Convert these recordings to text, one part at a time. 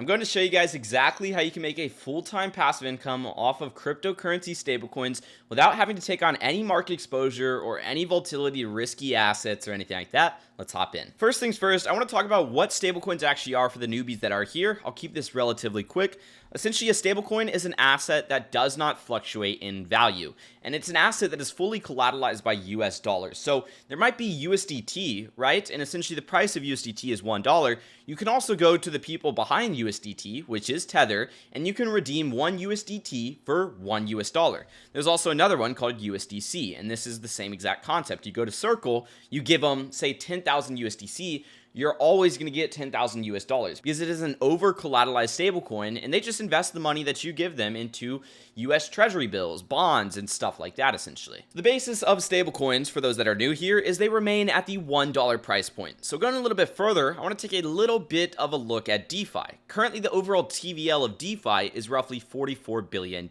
I'm going to show you guys exactly how you can make a full-time passive income off of cryptocurrency stablecoins without having to take on any market exposure or any volatility, risky assets, or anything like that. Let's hop in. First things first, I want to talk about what stablecoins actually are for the newbies that are here. I'll keep this relatively quick. Essentially, a stablecoin is an asset that does not fluctuate in value, and it's an asset that is fully collateralized by US dollars. So there might be USDT, right? And essentially the price of USDT is $1. You can also go to the people behind USDT, which is Tether, and you can redeem one USDT for $1. There's also another one called USDC, and this is the same exact concept. You go to Circle, you give them, say, 10,000 USDC, you're always going to get 10,000 US dollars because it is an over collateralized stablecoin, and they just invest the money that you give them into US treasury bills, bonds, and stuff like that. Essentially, the basis of stablecoins, for those that are new here, is they remain at the $1 price point. So going a little bit further, I want to take a little bit of a look at DeFi. Currently, the overall TVL of DeFi is roughly $44 billion.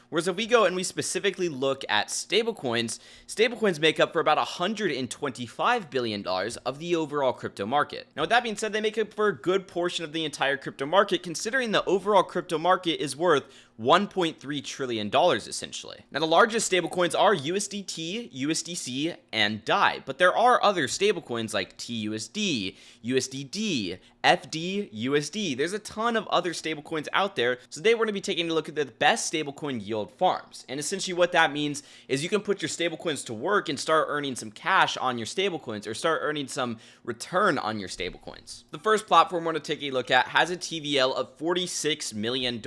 Whereas if we go and we specifically look at stablecoins make up for about $125 billion of the overall crypto market. Now, with that being said, they make up for a good portion of the entire crypto market, considering the overall crypto market is worth $1.3 trillion essentially. Now, the largest stablecoins are USDT, USDC, and DAI, but there are other stablecoins like TUSD, USDD, FDUSD. There's a ton of other stablecoins out there, so today we're going to be taking a look at the best stablecoin yield farms. And essentially what that means is you can put your stablecoins to work and start earning some cash on your stablecoins, or start earning some return on your stablecoins. The first platform we're going to take a look at has a TVL of $46 million.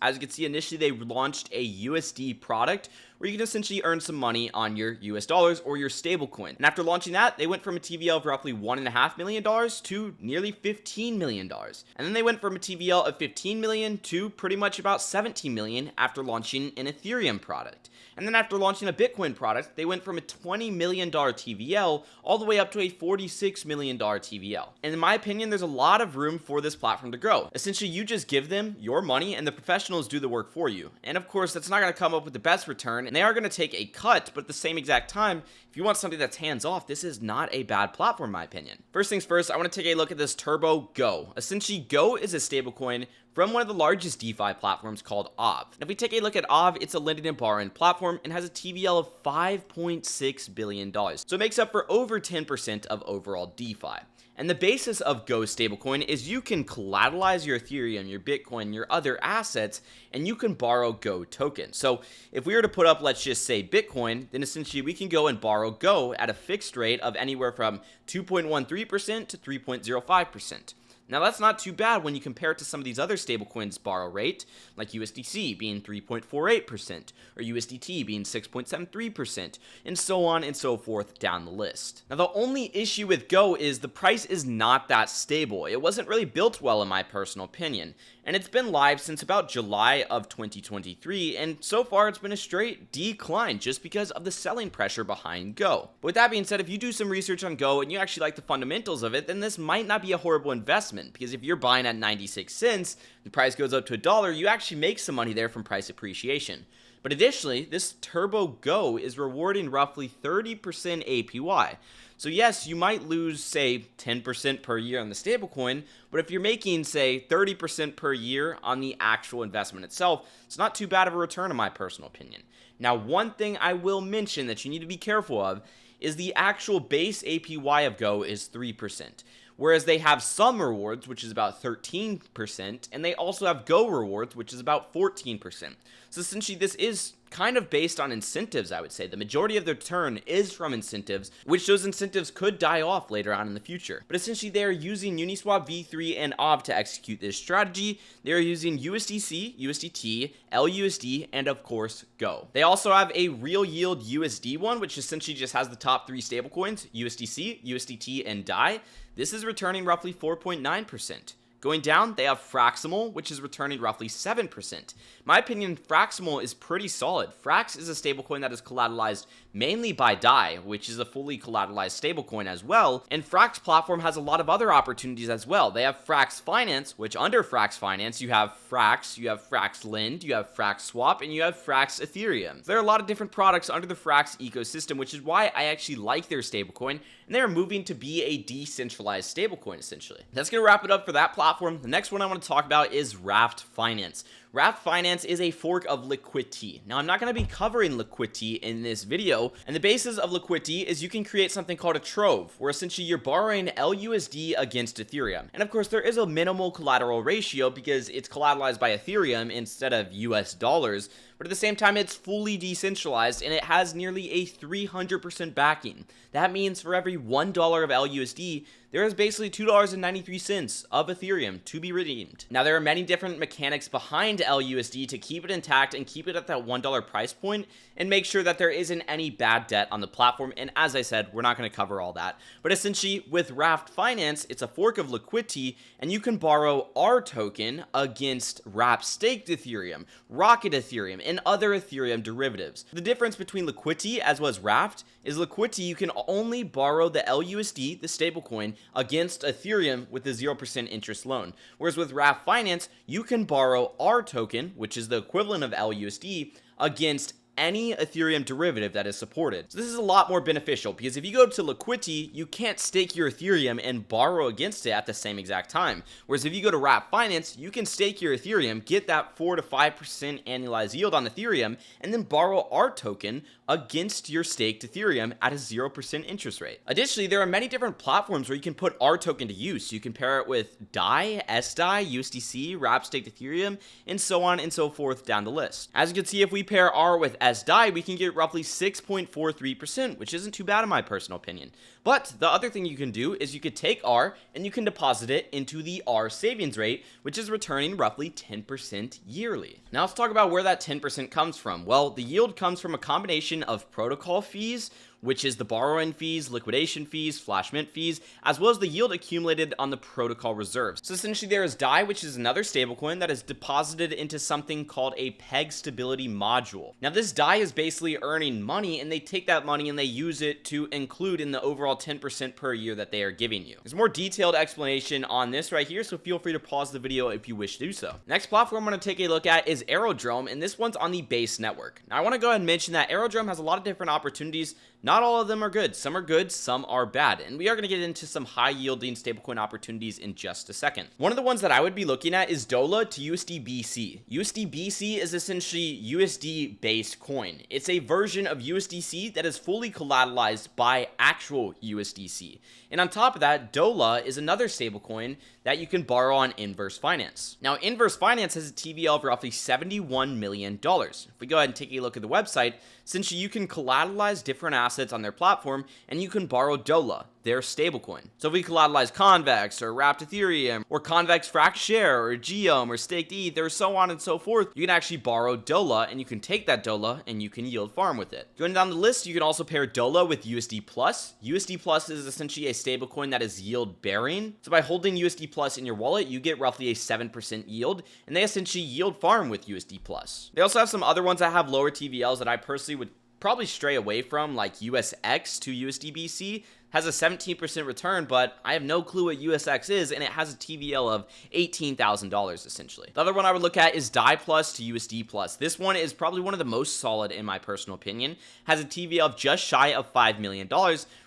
As you can see, initially they launched a USD product where you can essentially earn some money on your US dollars or your stablecoin. And after launching that, they went from a TVL of roughly $1.5 million to nearly $15 million. And then they went from a TVL of $15 million to pretty much about $17 million after launching an Ethereum product. And then after launching a Bitcoin product, they went from a $20 million TVL all the way up to a $46 million TVL. And in my opinion, there's a lot of room for this platform to grow. Essentially, you just give them your money and the professionals do the work for you. And of course, that's not going to come up with the best return, and they are going to take a cut, but at the same exact time, if you want something that's hands-off, this is not a bad platform in my opinion. First things first, I want to take a look at this Turbo Go. Essentially, Go is a stablecoin from one of the largest DeFi platforms called Aave. If we take a look at Aave, it's a lending and borrowing platform and has a TVL of $5.6 billion. So it makes up for over 10% of overall DeFi. And the basis of Go stablecoin is you can collateralize your Ethereum, your Bitcoin, your other assets, and you can borrow Go tokens. So if we were to put up, let's just say Bitcoin, then essentially we can go and borrow Go at a fixed rate of anywhere from 2.13% to 3.05%. Now, that's not too bad when you compare it to some of these other stablecoins' borrow rate, like USDC being 3.48%, or USDT being 6.73%, and so on and so forth down the list. Now, the only issue with Go is the price is not that stable. It wasn't really built well in my personal opinion, and it's been live since about July of 2023, and so far it's been a straight decline just because of the selling pressure behind Go. But with that being said, if you do some research on Go and you actually like the fundamentals of it, then this might not be a horrible investment. Because if you're buying at 96 cents, the price goes up to $1, you actually make some money there from price appreciation. But additionally, this Turbo Go is rewarding roughly 30% APY. So yes, you might lose, say, 10% per year on the stablecoin, but if you're making, say, 30% per year on the actual investment itself, it's not too bad of a return in my personal opinion. Now, one thing I will mention that you need to be careful of is the actual base APY of Go is 3%. Whereas they have some rewards, which is about 13%, and they also have Go rewards, which is about 14%. So essentially, this is kind of based on incentives, I would say. The majority of the return is from incentives, which those incentives could die off later on in the future. But essentially, they are using Uniswap v3 and Aave to execute this strategy. They are using USDC, USDT, LUSD, and of course, Go. They also have a real yield USD one, which essentially just has the top three stablecoins, USDC, USDT, and DAI. This is returning roughly 4.9%. Going down, they have Fraximal, which is returning roughly 7%. In my opinion, Fraximal is pretty solid. Frax is a stablecoin that is collateralized mainly by DAI, which is a fully collateralized stablecoin as well. And Frax platform has a lot of other opportunities as well. They have Frax Finance, which under Frax Finance, you have Frax, you have Frax Lend, you have Frax Swap, and you have Frax Ethereum. There are a lot of different products under the Frax ecosystem, which is why I actually like their stablecoin. and they are moving to be a decentralized stablecoin essentially. That's going to wrap it up for that platform. The next one I want to talk about is Raft Finance. Raft Finance is a fork of Liquidity. Now, I'm not going to be covering Liquidity in this video, and the basis of Liquidity is you can create something called a trove, where essentially you're borrowing LUSD against Ethereum. And of course, there is a minimal collateral ratio because it's collateralized by Ethereum instead of US dollars, but at the same time, it's fully decentralized and it has nearly a 300% backing. That means for every $1 of LUSD, there is basically $2.93 of Ethereum to be redeemed. Now, there are many different mechanics behind LUSD to keep it intact and keep it at that $1 price point and make sure that there isn't any bad debt on the platform. And as I said, we're not going to cover all that. But essentially, with Raft Finance, it's a fork of Liquidity, and you can borrow our token against Wrap staked Ethereum, Rocket Ethereum, and other Ethereum derivatives. The difference between Liquidity as well as Raft is Liquidity, you can only borrow the LUSD, the stablecoin, against Ethereum with a 0% interest loan. Whereas with Raft Finance, you can borrow our token, which is the equivalent of LUSD, against any Ethereum derivative that is supported. So this is a lot more beneficial because if you go to Liquidity, you can't stake your Ethereum and borrow against it at the same exact time. Whereas if you go to Wrap Finance, you can stake your Ethereum, get that 4 to 5% annualized yield on Ethereum, and then borrow our token against your staked Ethereum at a 0% interest rate. Additionally, there are many different platforms where you can put our token to use. You can pair it with DAI, SDAI, USDC, Wrap staked Ethereum, and so on and so forth down the list. As you can see, if we pair R with SDAI, we can get roughly 6.43%, which isn't too bad in my personal opinion. But the other thing you can do is you could take R and you can deposit it into the R savings rate, which is returning roughly 10% yearly. Now let's talk about where that 10% comes from. Well, the yield comes from a combination of protocol fees, which is the borrowing fees, liquidation fees, flash mint fees, as well as the yield accumulated on the protocol reserves. So essentially there is DAI, which is another stablecoin that is deposited into something called a peg stability module. Now this DAI is basically earning money, and they take that money and they use it to include in the overall 10% per year that they are giving you. There's a more detailed explanation on this right here, so feel free to pause the video if you wish to do so. Next platform I'm going to take a look at is Aerodrome, and this one's on the Base network. Now I want to go ahead and mention that Aerodrome has a lot of different opportunities. Not all of them are good. Some are good, some are bad. And we are going to get into some high yielding stablecoin opportunities in just a second. One of the ones that I would be looking at is DOLA to USDBC. USDBC is essentially USD based coin. It's a version of USDC that is fully collateralized by actual USDC. And on top of that, DOLA is another stablecoin that you can borrow on Inverse Finance. Now, Inverse Finance has a TVL of roughly $71 million. If we go ahead and take a look at the website, essentially you can collateralize different assets on their platform and you can borrow DOLA, their stablecoin. So if we collateralize Convex or Wrapped Ethereum or Convex Frax Share or Geom or Staked ETH or so on and so forth, you can actually borrow DOLA and you can take that DOLA and you can yield farm with it. Going down the list, you can also pair DOLA with USD Plus. USD Plus is essentially a stablecoin that is yield bearing. So by holding USD Plus in your wallet, you get roughly a 7% yield, and they essentially yield farm with USD Plus. They also have some other ones that have lower TVLs that I personally would probably stray away from, like USX to USDBC. Has a 17% return, but I have no clue what USX is, and it has a TVL of $18,000 essentially. The other one I would look at is DAI Plus to USD Plus. This one is probably one of the most solid in my personal opinion. Has a TVL of just shy of $5 million,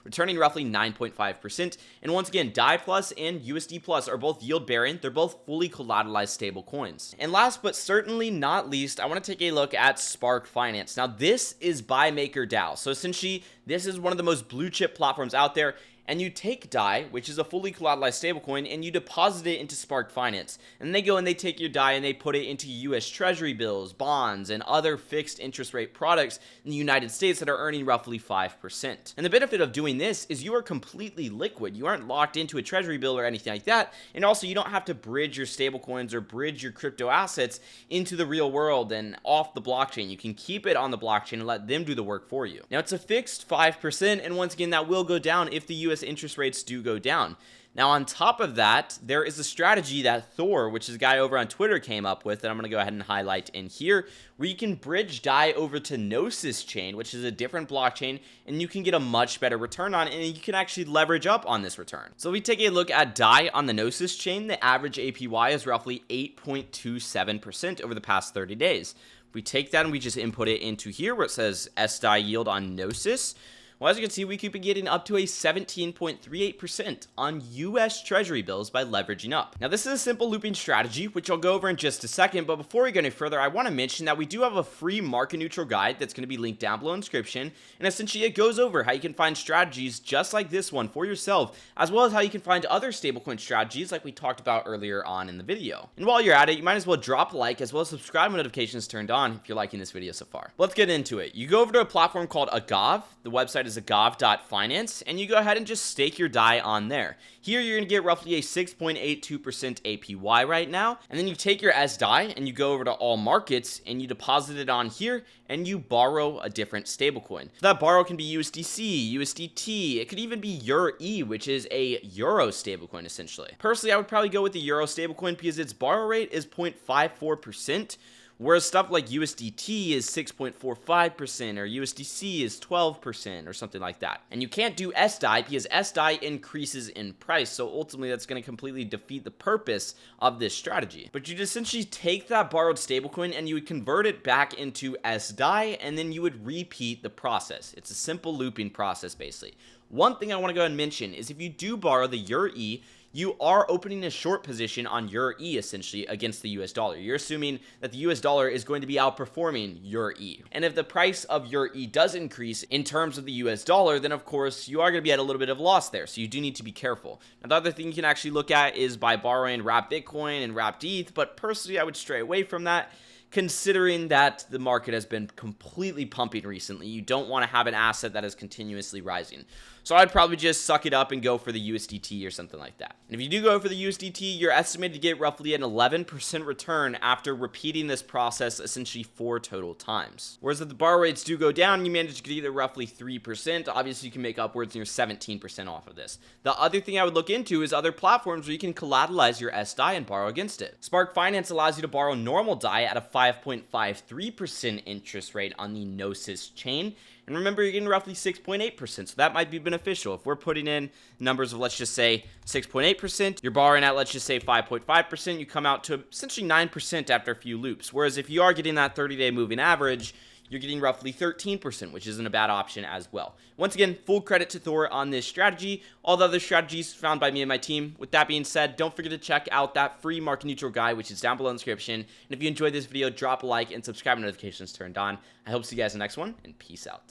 returning roughly 9.5%. And once again, DAI Plus and USD Plus are both yield bearing. They're both fully collateralized stable coins. And last but certainly not least, I want to take a look at Spark Finance. Now this is by MakerDAO. So essentially, this is one of the most blue chip platforms out there. And you take DAI, which is a fully collateralized stablecoin, and you deposit it into Spark Finance. And they go and they take your DAI and they put it into US Treasury bills, bonds, and other fixed interest rate products in the United States that are earning roughly 5%. And the benefit of doing this is you are completely liquid. You aren't locked into a Treasury bill or anything like that. And also, you don't have to bridge your stablecoins or bridge your crypto assets into the real world and off the blockchain. You can keep it on the blockchain and let them do the work for you. Now, it's a fixed 5%, and once again, that will go down if the US interest rates do go down. Now, on top of that, there is a strategy that Thor, which is a guy over on Twitter, came up with that I'm going to go ahead and highlight in here, where you can bridge DAI over to Gnosis chain, which is a different blockchain, and you can get a much better return on it, and you can actually leverage up on this return. So if we take a look at DAI on the Gnosis chain, the average APY is roughly 8.27% over the past 30 days. If we take that and we just input it into here where it says SDAI yield on Gnosis, Well, as you can see, we could be getting up to a 17.38% on US Treasury bills by leveraging up. Now, this is a simple looping strategy, which I'll go over in just a second, but before we go any further, I want to mention that we do have a free market neutral guide that's going to be linked down below in the description, and essentially it goes over how you can find strategies just like this one for yourself, as well as how you can find other stablecoin strategies like we talked about earlier on in the video. And while you're at it, you might as well drop a like as well as subscribe with notifications turned on if you're liking this video so far. Let's get into it. You go over to a platform called Agave. The website is agave.finance, and you go ahead and just stake your DAI on there. Here you're going to get roughly a 6.82% APY right now, and then you take your SDAI and you go over to all markets and you deposit it on here and you borrow a different stablecoin. So that borrow can be USDC, USDT, it could even be EUR-E, which is a Euro stablecoin essentially. Personally, I would probably go with the Euro stablecoin because its borrow rate is 0.54%. Whereas stuff like USDT is 6.45% or USDC is 12% or something like that. And you can't do SDAI because SDAI increases in price. So ultimately that's going to completely defeat the purpose of this strategy. But you'd essentially take that borrowed stablecoin and you would convert it back into SDAI and then you would repeat the process. It's a simple looping process basically. One thing I want to go ahead and mention is if you do borrow the EUR-E, you are opening a short position on EUR-E essentially against the US dollar. You're assuming that the US dollar is going to be outperforming EUR-E. And if the price of EUR-E does increase in terms of the US dollar, then of course you are going to be at a little bit of loss there. So you do need to be careful. Now, the other thing you can actually look at is by borrowing wrapped Bitcoin and wrapped ETH, but personally I would stray away from that, considering that the market has been completely pumping recently. You don't want to have an asset that is continuously rising. So I'd probably just suck it up and go for the USDT or something like that. And if you do go for the USDT, you're estimated to get roughly an 11% return after repeating this process essentially 4 total times. Whereas if the borrow rates do go down, you manage to get either roughly 3%. Obviously, you can make upwards near 17% off of this. The other thing I would look into is other platforms where you can collateralize your SDAI and borrow against it. Spark Finance allows you to borrow normal DAI at a 5.53% interest rate on the Gnosis chain. And remember, you're getting roughly 6.8%, so that might be beneficial. If we're putting in numbers of, let's just say, 6.8%, you're borrowing at, let's just say, 5.5%, you come out to essentially 9% after a few loops. Whereas if you are getting that 30-day moving average, you're getting roughly 13%, which isn't a bad option as well. Once again, full credit to Thor on this strategy. All the other strategies found by me and my team. With that being said, don't forget to check out that free market neutral guide, which is down below in the description. And if you enjoyed this video, drop a like and subscribe with notifications turned on. I hope to see you guys in the next one, and peace out.